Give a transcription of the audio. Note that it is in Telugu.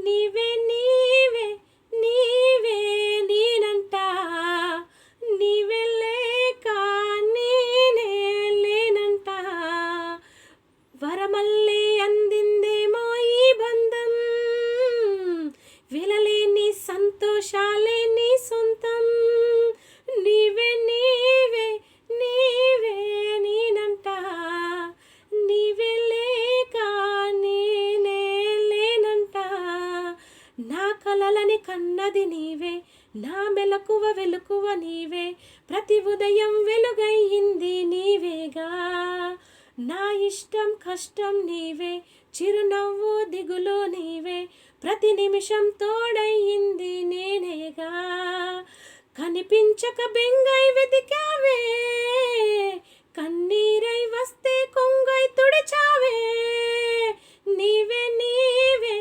నీవే నీవే నీవే నేనంట, నీవే లేక నేనే లేనంట. వరమల్లే అందిందేమో ఈ బంధం, వెలలేని సంతోషాలే నీ సొంతం. నీవే నీవే నీవే నేనంట, నీవే లేక నేనే లేనంట. నా కలలని కన్నది నీవే, నా మెలకువ వెలుకువ నీవే, ప్రతి ఉదయం వెలుగయ్యింది నీవేగా. నా ఇష్టం కష్టం నీవే, చిరునవ్వు దిగులు నీవే, ప్రతి నిమిషం తోడయ్యింది నేనేగా. కనిపించక బెంగై వెతికావే, కన్నీరై వస్తే కొంగై తుడిచావే. నీవే నీవే